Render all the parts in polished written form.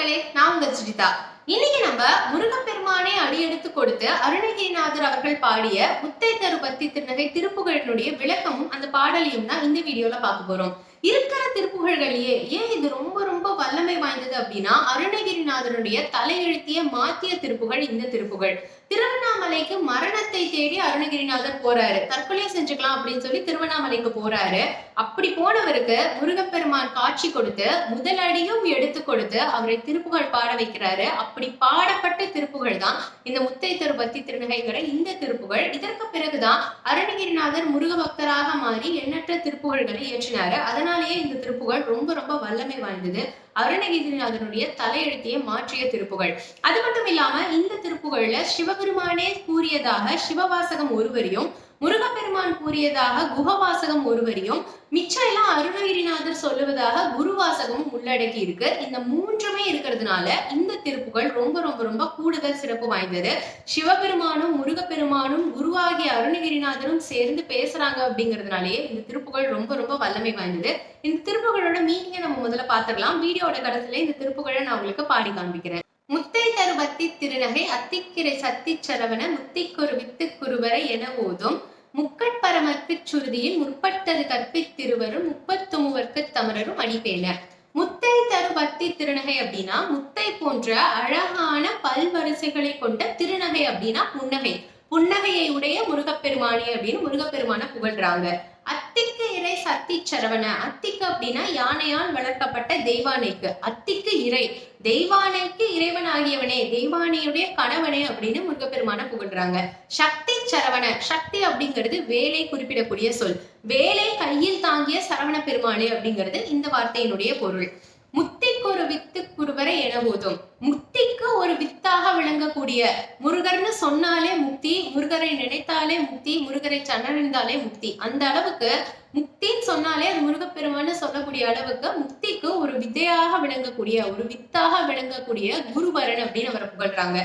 மக்களே, நான் உங்க சுஜிதா. இன்னைக்கு நம்ம முருகப்பெருமானே அடியெடுத்து கொடுத்து அருணகிரிநாதர் அவர்கள் பாடிய முத்தை தரு பத்தி திருநகை திருப்புகழினுடைய விளக்கமும் அந்த பாடலையும் தான் இந்த வீடியோல பார்க்க போறோம். இருக்கிற திருப்புகழ்களையே ஏன் இது ரொம்ப ரொம்ப வல்லமை வாய்ந்தது அப்படின்னா, அருணகிரிநாதனுடைய தலையெழுத்திய மாத்திய திருப்புகழ் இந்த திருப்புகழ். திருவண்ணாமலைக்கு மரணத்தை தேடி அருணகிரிநாதர் போறாரு, தற்கொலை செஞ்சுக்கலாம் அப்படின்னு சொல்லி திருவண்ணாமலைக்கு போறாரு. அப்படி போனவருக்கு முருகப்பெருமான் காட்சி கொடுத்து முதலடியும் எடுத்து கொடுத்து அவரை திருப்புகழ் பாட வைக்கிறாரு. அப்படி பாடப்பட்ட திருப்புகழ் தான் இந்த முத்தை தரு பத்தி திருநகைங்கிற இந்த திருப்புகழ். இதற்கு பிறகுதான் அருணகிரிநாதர் முருக பக்தராக மாறி எண்ணற்ற திருப்புகழ்களை இயற்றினாரு. அதனாலேயே இந்த திருப்புகழ் ரொம்ப ரொம்ப வல்லமை வாய்ந்தது. அருணகிரிநாதனுடைய தலையெழுத்தியை மாற்றிய திருப்புகழ். அது மட்டும் இல்லாம இந்த திருப்புகழ்ல சிவபெருமானே கூறியதாக சிவவாசகம் ஒருவரையும், முருகப்பெருமான் கூறியதாக குகவாசகம் ஒருவரையும், மிச்சம் எல்லாம் அருணகிரிநாதர் சொல்லுவதாக குருவாசகமும் உள்ளடக்கி இருக்கு. இந்த மூன்றுமே இருக்கிறதுனால இந்த திருப்புகழ் ரொம்ப ரொம்ப ரொம்ப கூடுதல் சிறப்பு வாய்ந்தது. சிவபெருமானும் முருகப்பெருமானும் குருவாகிய அருணகிரிநாதரும் சேர்ந்து பேசுறாங்க அப்படிங்கிறதுனாலேயே இந்த திருப்புகழ் ரொம்ப ரொம்ப வல்லமை வாய்ந்தது. இந்த திருப்புகழோட மீனிங்கை நம்ம முதல்ல பார்த்துடலாம். வீடியோட கடைசியில இந்த திருப்புகழை நான் உங்களுக்கு பாடி காண்பிக்கிறேன். முத்தை தரு பத்தி திருநகை அத்திக்கிரை சத்தி சரவண முத்திக்கொரு வித்து குருவரை என ஓதும் முக்கட்பரமர்க்கு சுருதியில் முற்பட்டது கற்பித்திருவரும் 33 தமரரும் அடிப்பேன. முத்தை தரு பத்தி திருநகை அப்படின்னா முத்தை போன்ற அழகான பல்வரிசைகளை கொண்ட திருநகை அப்படின்னா புன்னகை. புன்னகையை உடைய முருகப்பெருமானி அப்படின்னு முருகப்பெருமான புகழ்றாங்க. அத்திக்கு இறை சத்தி சரவண. அத்திக்கு அப்படின்னா யானையால் வளர்க்கப்பட்ட தெய்வானைக்கு. அத்திக்கு இறை, தெய்வானைக்கு இறைவன் ஆகியவனே, தெய்வானையுடைய கணவனே அப்படின்னு முருகப்பெருமான புகழ்றாங்க. சக்தி சரவண. சக்தி அப்படிங்கிறது வேலை குறிப்பிடக்கூடிய சொல். வேலை கையில் தாங்கிய சரவண பெருமாளே அப்படிங்கிறது இந்த வார்த்தையினுடைய பொருள். முத்திக்கு ஒரு வித்து குருவரை என போதும். முத்திக்கு ஒரு வித்தாக விளங்கக்கூடிய, முருகர்னு சொன்னாலே முக்தி, முருகரை நினைத்தாலே முக்தி, முருகரை சரணடைந்தாலே முக்தி. அந்த அளவுக்கு முக்தின்னு சொன்னாலே அது முருகப்பெருமான்னு சொல்லக்கூடிய அளவுக்கு முக்திக்கு ஒரு வித்தையாக விளங்கக்கூடிய, ஒரு வித்தாக விளங்கக்கூடிய குருவரன் அப்படின்னு அவரை புகழ்றாங்க.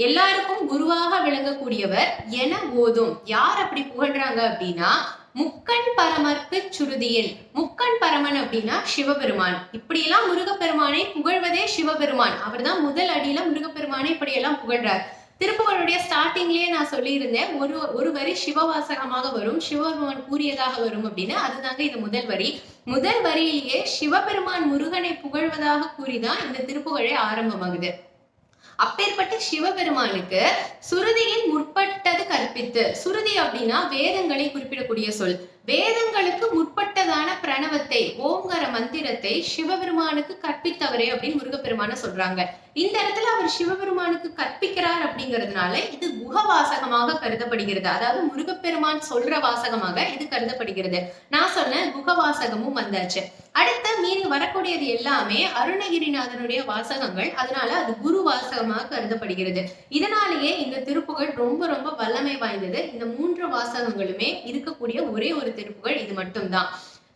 எல்லாருக்கும் குருவாக விளங்கக்கூடியவர் என போதும். யார் அப்படி புகழ்றாங்க அப்படின்னா, முக்கண் பரமர்க்கு சுருதியில். முக்கண் பரமன் அப்படின்னா சிவபெருமான். இப்படியெல்லாம் முருகப்பெருமானை புகழ்வதே சிவபெருமான். அவர் தான் முதல் அடியில முருகப்பெருமானை இப்படியெல்லாம் புகழ்றார். திருப்புகழுடைய ஸ்டார்டிங்லயே நான் சொல்லியிருந்தேன், ஒரு வரி சிவவாசகமாக வரும், சிவபெருமான் கூறியதாக வரும் அப்படின்னு. அதுதாங்க இது முதல் வரி. முதல் வரியிலேயே சிவபெருமான் முருகனை புகழ்வதாக கூறிதான் இந்த திருப்புகழே ஆரம்பமாகுது. அப்பேற்பட்ட சிவபெருமானுக்கு சுருதியில் முற்பட்டது கற்பித்து. சுருதி அப்படின்னா வேதங்களை குறிப்பிடக்கூடிய சொல். வேதங்களுக்கு முற்பட்டதான பிரணவத்தை, ஓம்கார மந்திரத்தை சிவபெருமானுக்கு கற்பித்தவரே அப்படின்னு முருகப்பெருமான சொல்றாங்க. இந்த இடத்துல அவர் சிவபெருமானுக்கு கற்பிக்கிறார் அப்படிங்கிறதுனால இது குகவாசகமாக கருதப்படுகிறது. அதாவது முருகப்பெருமான் சொல்ற வாசகமாக இது கருதப்படுகிறது. நான் சொன்ன குகவாசகமும் வந்தாச்சு. அடுத்த மீறி வரக்கூடியது எல்லாமே அருணகிரிநாதனுடைய வாசகங்கள். அதனால அது குரு வாசகமாக கருதப்படுகிறது. இதனாலேயே இந்த திருப்புகழ் ரொம்ப ரொம்ப வல்லமை வாய்ந்தது. இந்த 3 வாசகங்களுமே இருக்கக்கூடிய ஒரே ஒரு திருப்புகழ் இது மட்டும்தான்.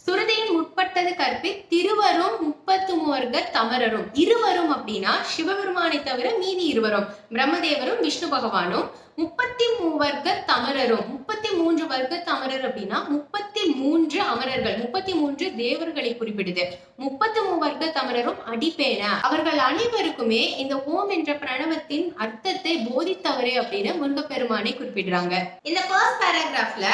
சுருதியின் முற்பட்டது கற்பி திருவரும் 33 தமரரும். இருவரும் அப்படின்னா சிவபெருமானை தவிர மீதி இருவரும், பிரம்மதேவரும் விஷ்ணு பகவானும். 33 தமரரும். 33 வர்க்க தமரர் அப்படின்னா 33 அமரர்கள், 33 தேவர்களை குறிப்பிடுது. 33 தமரரும் அடிப்பேன. அவர்கள் அனைவருக்குமே இந்த ஓம் என்ற பிரணவத்தின் அர்த்தத்தை போதித்தவரே அப்படின்னு முருகப்பெருமானை குறிப்பிடுறாங்க. இந்த ஃபர்ஸ்ட் பேராகிராஃப்ல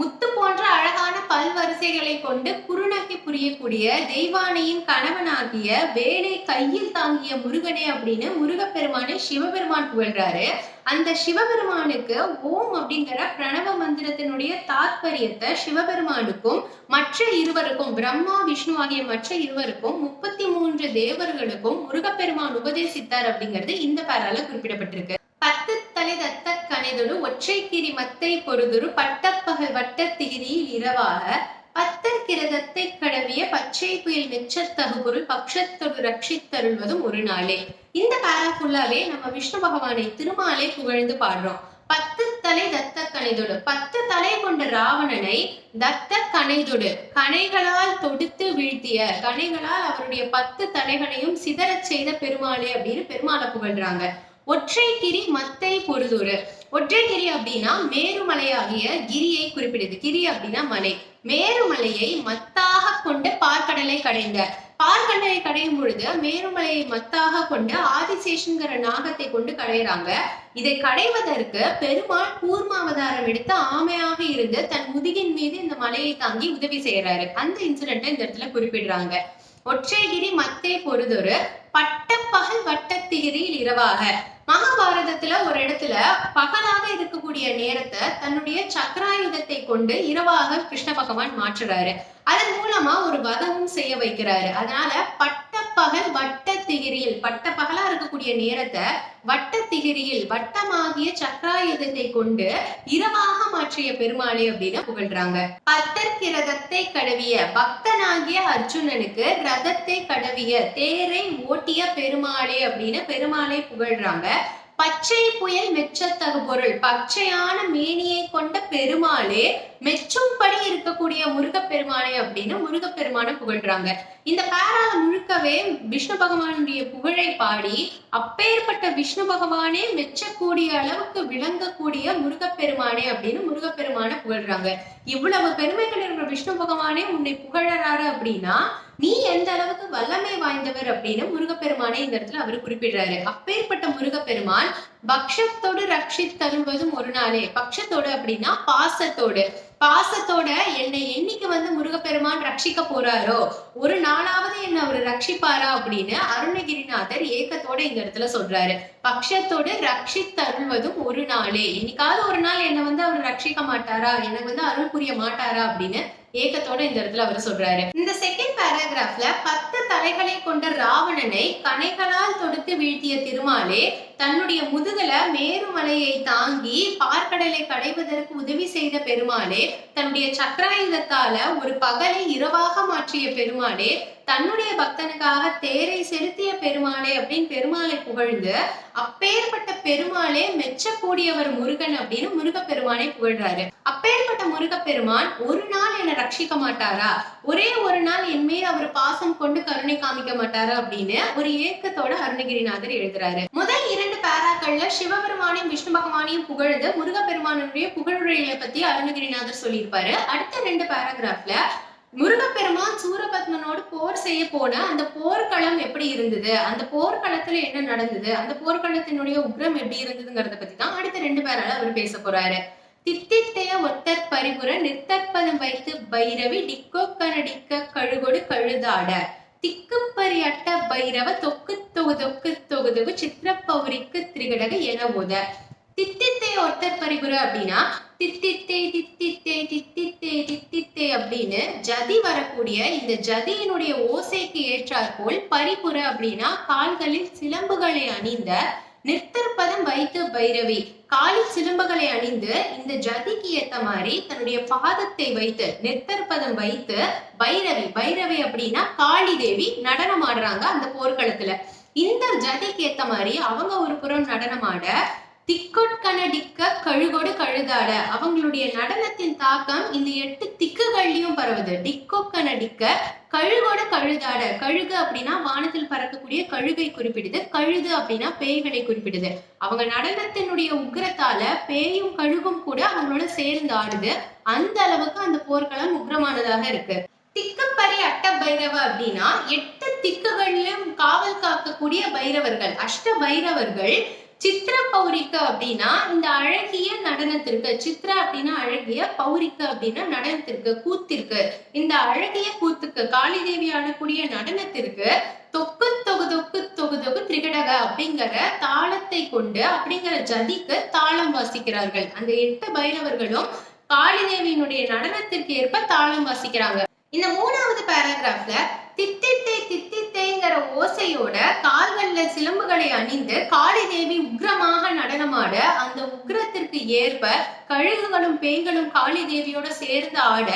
முத்து போன்ற அழகான பல்வரிசைகளை கொண்டு குறுநகை புரியக்கூடிய தெய்வானையின் கணவனாகிய வேலை கையில் தாங்கிய முருகனே அப்படின்னு முருகப்பெருமானை சிவபெருமான் புகழ்றாரு. அந்த சிவபெருமானுக்கு ஓம் அப்படிங்கிற பிரணவ மந்திரத்தினுடைய தாத்பரியத்தை சிவபெருமானுக்கும் மற்ற இருவருக்கும், பிரம்மா விஷ்ணு ஆகிய மற்ற இருவருக்கும் 33 தேவர்களுக்கும் முருகப்பெருமான் உபதேசித்தார் அப்படிங்கிறது இந்த பேரால குறிப்பிடப்பட்டிருக்கு. 10 தலை தத்த கணைதொடு ஒற்றைக்கிரி மத்தை பொருதுரு பட்டப்பகல் வட்ட திகிரியில் இரவாக பத்தர் கிரதத்தை கடவிய பச்சை புயல் மெச்சத்தகு பொருள் பக்ஷத்தொடு ரட்சித்தருள்வதும் ஒரு நாளே. இந்த பேரா ஃபுல்லாவே நம்ம விஷ்ணு பகவானை திருமாலே புகழ்ந்து பாடுறோம். 10 தலை தத்த கணைதொடு. 10 தலை கொண்ட ராவணனை தத்த கணைதொடு, கணைகளால் தொடுத்து வீழ்த்திய, கணைகளால் அவருடைய 10 தலைகளையும் சிதறச் செய்த பெருமாளே அப்படின்னு பெருமாளை புகழ்றாங்க. ஒற்றைக்கிரி மத்தை பொருதுரு. ஒற்றைக்கிரி அப்படின்னா மேருமலையாகிய கிரியை குறிப்பிடுது. கிரி அப்படின்னா மலை. மேருமலையை மத்தாக கொண்டு பார்க்கடலை கடைந்த. பார்க்கடலை கடையும் பொழுது மேருமலையை மத்தாக கொண்டு ஆதிசேஷன்கிற நாகத்தை கொண்டு கடையிறாங்க. இதை கடைவதற்கு பெருமாள் கூர்மாவதாரம் எடுத்து ஆமையாக இருந்து தன் முதுகின் மீது இந்த மலையை தாங்கி உதவி செய்யறாரு. அந்த இன்சிடென்ட்டை இந்த இடத்துல குறிப்பிடுறாங்க. ஒற்றைகிரி மத்தே பொறுதொரு பட்டப்பகல் வட்டத்திகிரியில் இரவாக. மகாபாரதத்துல ஒரு இடத்துல பகலாக இருக்கக்கூடிய நேரத்தை தன்னுடைய சக்கராயுதத்தை கொண்டு இரவாக கிருஷ்ண பகவான் மாற்றுறாரு. அதன் மூலமா ஒரு வதமும் செய்ய வைக்கிறாரு. அதனால பட்டப்பகல் வட்டத்திகிரியில், பட்ட பகலா இருக்கக்கூடிய நேரத்தை வட்டத்திகிரியில் வட்டமாகிய சக்கராயுதத்தை கொண்டு இரவாக மாற்றிய பெருமாளே அப்படின்னு புகழ்றாங்க. பத்தர்க்கு ரதத்தை கடவிய பக்தனாகிய அர்ஜுனனுக்கு ரதத்தை கடவிய தேரை ஓட்டிய பெருமாளே அப்படின்னு பெருமாளை புகழ்றாங்க. பச்சை புயல் மெச்சத்தகு பொருள், பச்சையான மேனியை கொண்ட பெருமாளே மெச்சும்படி இருக்கக்கூடிய முருகப்பெருமானே அப்படின்னு முருகப்பெருமானை புகழ்றாங்க. இந்த பேரால முழுக்கவே விஷ்ணு பகவானுடைய புகழை பாடி அப்பேற்பட்ட விஷ்ணு பகவானே மெச்சக்கூடிய அளவுக்கு விளங்கக்கூடிய முருகப்பெருமானே அப்படின்னு முருகப்பெருமானை புகழ்றாங்க. இவ்வளவு பெருமைகள் இருக்கிற விஷ்ணு பகவானே உன்னை புகழறாரு அப்படின்னா நீ எந்த அளவுக்கு வல்லமை வாய்ந்தவர் அப்படின்னு முருகப்பெருமானே இந்த இடத்துல அவரு குறிப்பிடுறாரு. அப்பேற்பட்ட முருகப்பெருமான் பக்ஷத்தோடு ரட்சித்தருள்வதும் ஒரு நாளே. பக்ஷத்தோடு அப்படின்னா பாசத்தோடு, பாசத்தோட என்னை என்னைக்கு முருகப்பெருமான் ரட்சிக்க போறாரோ ஒரு நாளாவது என்ன அவரு ரட்சிப்பாரா அப்படின்னு அருணகிரிநாதர் ஏக்கத்தோட இந்த இடத்துல சொல்றாரு. பக்ஷத்தோடு ரட்சித்தருள்வதும் ஒரு நாளே, என்னைக்காவது ஒரு நாள் என்ன அவர் ரட்சிக்க மாட்டாரா, எனக்கு அருள் புரிய மாட்டாரா அப்படின்னு ஏக்கத்தோட இந்த இடத்துல அவர் சொல்றாரு. இந்த செகண்ட் பேராகிராஃப்ல 10 தலைகளை கொண்ட ராவணனை கணைகளால் தொடுத்து வீழ்த்திய திருமாலே தன்னுடைய முதுகல மேருமலையை தாங்கி பார்க்கடலை கடைவதற்கு உதவி செய்த பெருமாளே, தன்னுடைய சக்கராயுதத்தால ஒரு பகலை இரவாக மாற்றிய பெருமாளே, தன்னுடைய பக்தனுக்காக தேரை செலுத்திய பெருமாளே அப்படின்னு பெருமாளை புகழ்ந்து அப்பேற்பட்ட பெருமாளே மெச்சக்கூடியவர் முருகன் அப்படின்னு முருகப்பெருமானை புகழ்றாரு. அப்பேற்பட்ட முருகப்பெருமான் ஒரு நாள் என்னை ரட்சிக்க மாட்டாரா, ஒரே ஒரு நாள் என் மேல் அவர் பாசம் கொண்டு கருணை காமிக்க மாட்டாரா அப்படின்னு ஒரு ஏக்கத்தோட அருணகிரிநாதர் எழுதுறாரு. முதல் 2 பேராக்கள்ல சிவபெருமானையும் விஷ்ணு பகவானையும் புகழ்ந்து முருகப்பெருமானுடைய புகழுரைகளை பத்தி அருணகிரிநாதர் சொல்லியிருப்பாரு. அடுத்த 2 பேராகிராஃப்ல முருகப்பெருமான் சூரபத்மனோடு போர் செய்ய போன அந்த போர்க்களம் எப்படி இருந்தது, அந்த போர்க்களத்துல என்ன நடந்தது, அந்த போர்க்களத்தினுடைய உக்ரம் எப்படி இருந்ததுங்கிறத பத்தி தான் அடுத்த 2 பேரால அவர் பேச போறாரு. தித்தித்தைய ஒத்தற் பரிபுர நிற்கற்பதம் வைத்து பைரவி டிக்கோக்கனடிக்க கழுகொடு கழுதாட திக்குப்பறி அட்ட பைரவ தொக்கு தொகு தொக்கு தொகு தொகு சித்திர பௌரிக்கு திரிகடக என ஓத. தித்தித்தே ஒத்தற் பரிபுர அப்படின்னா தித்தித்தே தித்தித்தே தித்தித்தே தித்தித்தே அப்படின்னு ஜதி வரக்கூடிய இந்த ஜதியினுடைய ஓசைக்கு ஏற்றாற்போல் பரிபுர அப்படின்னா கால்களில் சிலம்புகளை அணிந்த நிற்கற்பதம் வைத்து பைரவி, காலில் சிலம்புகளை அணிந்து இந்த ஜதிக்கு ஏத்த மாதிரி தன்னுடைய பாதத்தை வைத்து நிற்கற்பதம் வைத்து பைரவி, பைரவி அப்படின்னா காளி தேவி நடனம் ஆடுறாங்க அந்த போர்க்களத்துல. இந்த ஜதிக்கு ஏத்த மாதிரி அவங்க ஒரு புறம் நடனமாட திக்கொட்கனடிக்க கழுகோடு கழுதாட, அவங்களுடைய நடனத்தின் தாக்கம் இந்த 8 திக்குகள்லயும் பரவுது. டிக்கொக்கனடிக்க கழுகோடு கழுதாட, கழுகு அப்படின்னா வானத்தில் பறக்கக்கூடிய கழுகை குறிப்பிடுது, கழுது அப்படின்னா பேய்களை குறிப்பிடுது. அவங்க நடனத்தினுடைய உக்ரத்தால பேயும் கழுகும் கூட அவங்களோட சேர்ந்து ஆடுது. அந்த அளவுக்கு அந்த போர்க்களம் உக்ரமானதாக இருக்கு. திக்குப்பறி அட்ட பைரவ அப்படின்னா 8 திக்குகளிலும் காவல் காக்கக்கூடிய பைரவர்கள், அஷ்ட பைரவர்கள். சித்திர பௌரிக்க அப்படின்னா இந்த அழகிய நடனத்திற்கு, சித்திர அப்படின்னா அழகிய, பௌரிக்க அப்படின்னா நடனத்திற்கு, கூத்திற்கு, இந்த அழகிய கூத்துக்கு காளி தேவி ஆடக்கூடிய நடனத்திற்கு தொக்கு தொகு தொக்கு தொகு தொகு திரிகடக அப்படிங்கிற தாளத்தை கொண்டு அப்படிங்கிற ஜதிக்கு தாளம் வாசிக்கிறார்கள். அந்த 8 பைரவர்களும் காளி தேவியினுடைய நடனத்திற்கு ஏற்ப தாளம் வாசிக்கிறாங்க. இந்த 3வது பேராகிராஃப்ல தித்தித்தே தித்தித்தேங்கிற ஓசையோட கால்கள்ல சிலம்புகளை அணிந்து காளி தேவி உக்ரமாக நடனமாட அந்த உக்ரத்திற்கு ஏற்ப கழுகுகளும் பேய்களும் காளி தேவியோட சேர்ந்து ஆட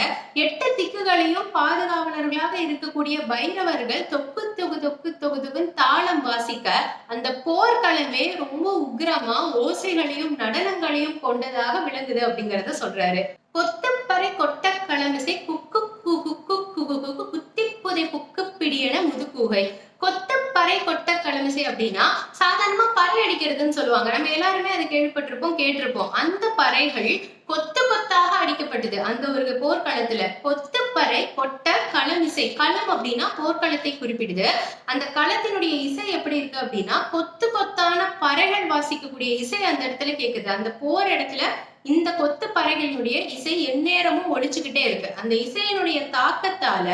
8 திக்குகளையும் பாதுகாவலர்களாக இருக்கக்கூடிய பைரவர்கள் தொக்கு தொகு தொக்கு தொகு தொகுன்னு தாளம் வாசிக்க அந்த போர்க்களமே ரொம்ப உக்ரமா ஓசைகளையும் நடனங்களையும் கொண்டதாக விளங்குது அப்படிங்கறத சொல்றாரு. கொத்தப்பறை கொட்ட களமிசை குக்கு குக்கு குக்கு குத்தி புதை புக்கு பிடியன முதுகூகை. கொத்தப்பறை கொட்ட களமிசை அப்படின்னா சாதாரணமா பறை அடிக்கிறதுன்னு சொல்லுவாங்க. நம்ம எல்லாருமே அதை கேள்விப்பட்டிருப்போம், கேட்டிருப்போம். அந்த பறைகள் கொத்து கொத்தாக அடிக்கப்பட்டது. அந்த ஒரு போர்க்களத்துல கொத்துப்பறை, கொட்ட, களம் இசை. களம் அப்படின்னா போர்க்களத்தை குறிப்பிடுது. அந்த களத்தினுடைய இசை எப்படி இருக்கு அப்படின்னா கொத்து கொத்தான பறைகள் வாசிக்கக்கூடிய இசை அந்த இடத்துல கேக்குது. அந்த போர் இடத்துல இந்த கொத்து பறைகளினுடைய இசை எந்நேரமும் ஒழிச்சுக்கிட்டே இருக்கு. அந்த இசையினுடைய தாக்கத்தால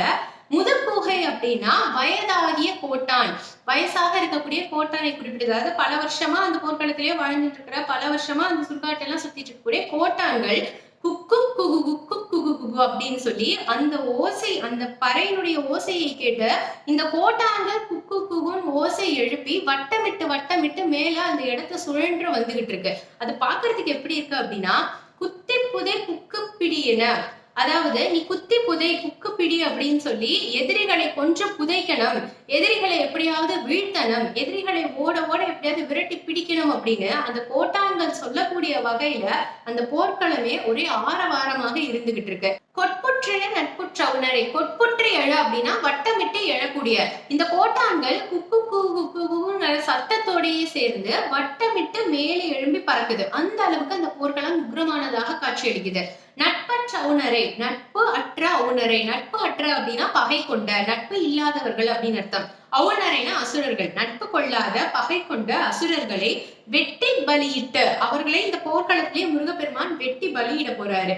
முதுகுகை அப்படின்னா வயதாகிய கோட்டான், வயசாக இருக்கக்கூடிய கோட்டானை குறிப்பிடுது. அதாவது பல வருஷமா அந்த போர்க்களத்திலேயே வாழ்ந்துட்டு இருக்கிற, பல வருஷமா அந்த சுடுகாட்டெல்லாம் சுத்திட்டு இருக்கக்கூடிய கோட்டான்கள் குக்கு குகு குக்கு குகு குகு அப்படின்னு சொல்லி அந்த ஓசை, அந்த பறையினுடைய ஓசையை கேட்டு இந்த கோட்டான்கள் குக்கு குகுன்னு ஓசை எழுப்பி வட்டமிட்டு வட்டமிட்டு மேல அந்த இடத்த சுழன்று வந்துகிட்டு இருக்கு. அது பாக்குறதுக்கு எப்படி இருக்கு அப்படின்னா குத்தி புதை குக்கு பிடியின, அதாவது நீ குத்தி புதை குக்கு பிடி அப்படின்னு சொல்லி எதிரிகளை கொஞ்சம் புதைக்கணும், எதிரிகளை எப்படியாவது வீழ்த்தணும், எதிரிகளை ஓட ஓட எப்படியாவது விரட்டி பிடிக்கணும் அப்படின்னு அந்த கோட்டான்கள் சொல்லக்கூடிய வகையில அந்த போர்க்களமே ஒரே ஆரவாரமாக இருந்துகிட்டு இருக்கு. கொட்புற்றைய நட்புற்ற உணரை, கொட்புற்று எழ அப்படின்னா வட்டமிட்டு எழக்கூடிய இந்த கோட்டான்கள் குக்கு குங்குங்கிற சத்தத்தோடையே சேர்ந்து வட்டமிட்டு மேலே எழும்பி பறக்குது. அந்த அளவுக்கு அந்த போர்க்களம் உக்ரமானதாக காட்சியளிக்குது. நட்பற்ற உணரை, நட்பு அற்ற உணரை, நட்பு அற்ற அப்படின்னா பகை கொண்ட, நட்பு இல்லாதவர்கள் அப்படின்னு அர்த்தம். அவுணரைனா அசுரர்கள், நட்பு கொள்ளாத பகை கொண்ட அசுரர்களை வெட்டி பலியிட்டு அவர்களை இந்த போர்க்களத்திலேயே முருகப்பெருமான் வெட்டி பலியிட போறாரு.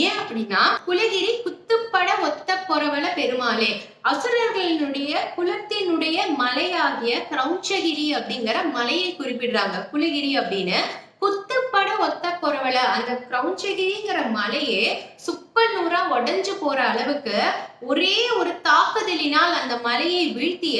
ஏன் அப்படின்னா குலகிரி குத்துப்பட ஒத்த பொறவல பெருமாளே, அசுரர்களினுடைய குலத்தினுடைய மலையாகிய கிரௌஞ்சகிரி அப்படிங்கிற மலையை குறிப்பிடுறாங்க குலகிரி அப்படின்னு. குத்துப்பட ஒத்த பொறவல, அந்த கிரௌஞ்சகிரிங்கிற மலையே சுப்பல் நூறா உடைஞ்சு போற அளவுக்கு ஒரே ஒரு தாக்குதலினால் அந்த மலையை வீழ்த்திய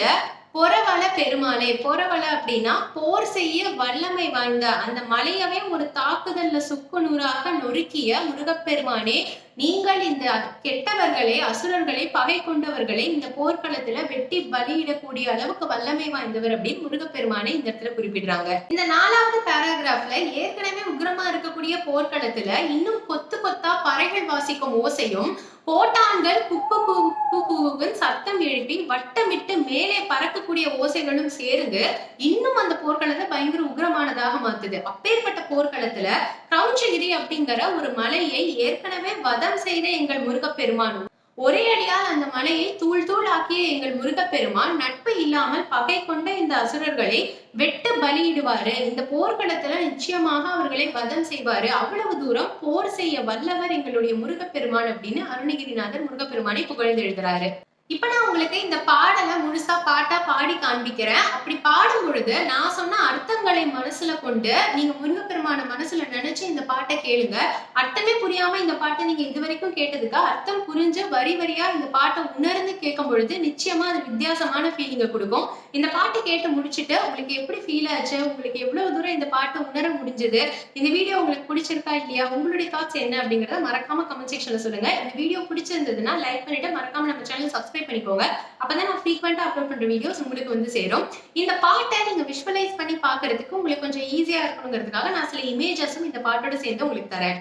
பொறவல பெருமாளே. பொறவல அப்படின்னா போர் செய்ய வல்லமை வாய்ந்த, அந்த மலையவே ஒரு தாக்குதல்ல சுக்கு நூறாக நொறுக்கிய முருகப்பெருமானே, நீங்கள் இந்த கெட்டவர்களை, அசுரர்களை, பகை கொண்டவர்களை இந்த போர்க்களத்துல வெட்டி பலியிடக்கூடிய அளவுக்கு வல்லமை வாய்ந்தவர் அப்படின்னு முருகப்பெருமானை இந்த இடத்துல குறிப்பிடுறாங்க. இந்த 4வது பேராகிராஃப்ல ஏற்கனவே உக்ரமா இருக்கக்கூடிய போர்க்களத்துல இன்னும் கொத்து கொத்தா பறைகள் வாசிக்கும் ஓசையும் கோட்டான்கள் குப்பு குப்புன்னு சத்தம் எழுப்பி வட்டமிட்டு மேலே பறக்கக்கூடிய ஓசைகளும் சேர்ந்து இன்னும் அந்த போர்க்களத்தை பயங்கர உக்ரமானதாக மாத்துது. அப்பேற்பட்ட போர்க்களத்துல கிரௌஞ்சகிரி அப்படிங்கிற ஒரு மலையை ஏற்கனவே வதம் செய்த எங்கள் முருகப்பெருமானும் ஒரே அடியால் அந்த மலையை தூள் தூள் ஆக்கிய எங்கள் முருகப்பெருமான் நட்பு இல்லாமல் பகை கொண்ட இந்த அசுரர்களை வெட்டு பலியிடுவாரு. இந்த போர்க்களத்துல நிச்சயமாக அவர்களை வதம் செய்வாரு. அவ்வளவு தூரம் போர் செய்ய வல்லவர் எங்களுடைய முருகப்பெருமான் அப்படின்னு அருணகிரிநாதர் முருகப்பெருமானை புகழ்ந்து எழுதுறாரு. இப்ப நான் உங்களுக்கு இந்த பாடலை முழுசா பாட்டா பாடி காண்பிக்கிறேன். அப்படி பாடும் பொழுது நான் சொன்ன அர்த்தங்களை மனசுல கொண்டு நீங்க முருகப்பெருமான மனசுல நினைச்சு இந்த பாட்டை கேளுங்க. அர்த்தமே புரியாம இந்த பாட்டை நீங்க இது வரைக்கும் கேட்டதுக்கு அர்த்தம் புரிஞ்சு வரி வரியா இந்த பாட்டை உணர்ந்து கேட்கும் பொழுது நிச்சயமா அது வித்தியாசமான ஃபீலிங்கை கொடுக்கும். இந்த பாட்டை கேட்டு முடிச்சுட்டு உங்களுக்கு எப்படி ஃபீல் ஆச்சு, உங்களுக்கு எவ்வளவு தூரம் இந்த பாட்டை உணர முடிஞ்சது, இந்த வீடியோ உங்களுக்கு பிடிச்சிருக்கா இல்லையா, உங்களுடைய தாட்ஸ் என்ன அப்படிங்கறத மறக்காம கமெண்ட் செக்ஷன்ல சொல்லுங்க. இந்த வீடியோ பிடிச்சிருந்ததுன்னா லைக் பண்ணிட்டு மறக்காம நம்ம சேனல் சப்ஸ்கிரைப் பண்ணிக்கோங்க. அப்பதான் நான் ஃப்ரீக்வெண்டா அப்லோட் பண்ற வீடியோஸ் உங்களுக்கு வந்து சேரும். இந்த பாட்டை நீங்க விஷுவலைஸ் பண்ணி பாக்குறதுக்கு உங்களுக்கு கொஞ்சம் ஈஸியா இருக்கணுங்கிறதுக்காக நான் சில இமேஜஸும் இந்த பாட்டோட சேர்ந்து உங்களுக்கு தரேன்.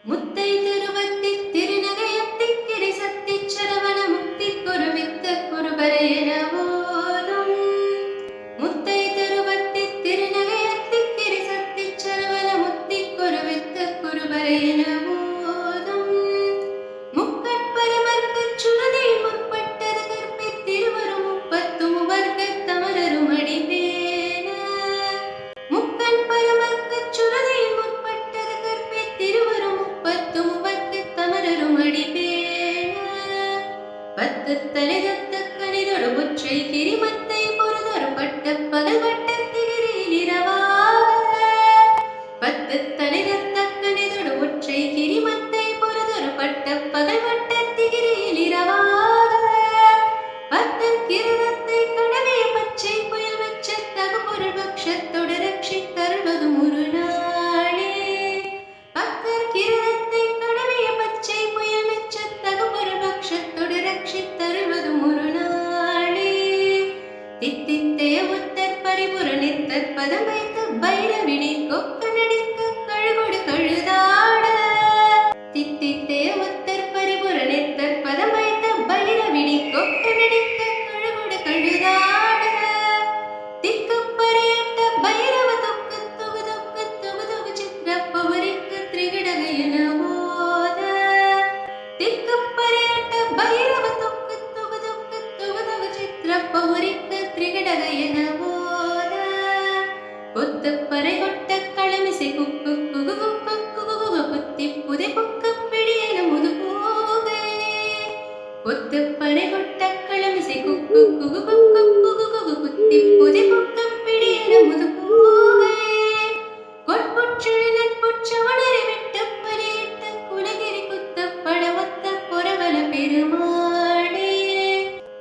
முத்தை திருவத்தி திருநகையத்தி கிரிசத்தி சரவண முக்தி குருவித்த குருபரையனவோதும். முத்தை திருவத்தி திருநகையத்தி கிரிசத்தி சரவண முக்தி குருவித்த குருபரையனவோதும். முக்கட்பரமர்க்கு சுருதி முற்பட்டது கற்பி திருவரும் முப்பத்தும் வர்க்க தமரரும் அடிவேன. முக்கண் பரமர்க்கு சுருதி முற்பட்டது கற்பி திருவரும் முப்பத்தும் வர்க்க தமரரும் அடிவேன. பத்து தனிதத்த கனிதொடு முற்றை கிரிமத்தை பொறுதொரு பட்ட பகல் வட்டத்திகிரியில் இரவாக. பத்து தனிதத்த கனிதொடு முற்றை கிரிமத்தை பொறுதொரு பட்ட பகல் வட்டத்திகிரியில் இரவாக. பத்தர் கிரதத்தை கடவிய பச்சை புயல் வச்ச தகுபொருள் பக்ஷத்தோடு ரட்சித்தருள்வதும் ஒரு நாளே. பத்தர் கிரதத்தை கடவிய பச்சை புயல் வச்ச தகுபொருள் பக்ஷத்தோடு ரட்சித்தருள்வதும் ஒரு நாளே. தித்தித்தே உத்தர் பரிபுர நித்தர் பதம் வைத்து பைரவினை கொக்க நடிக்க கழுகொடு கழுதாட. தித்தித்தே உத்தர் பரிபுர நித்தர் பதம் வைத்து பைரவினை கொக்க நடிக்க கழுகொடு கழுதாட. திக்கு பரியட்ட பைரவ தொக்கு தொகு தொக்கு தொகு தொகு சித்திர பவரிக்கு திரிகிடக எனவோத. குத்தி புதி பக்கம் பிடியன முதுகூவே கொட்புற்றினன் புற்றவனரை விட்டு பலியிட்டு குலகிரி குத்த படவத்த புறவல பெருமாளே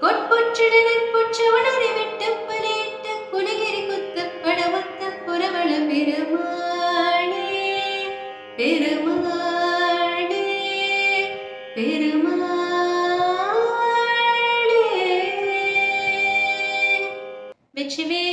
கொட்புற்றினன் புற்றவனரை விட்டு பலியிட்டு குலகிரி குத்த படவத்த புறவல பெருமாளே பெருமாளே பெருமாளே. வெற்றிவே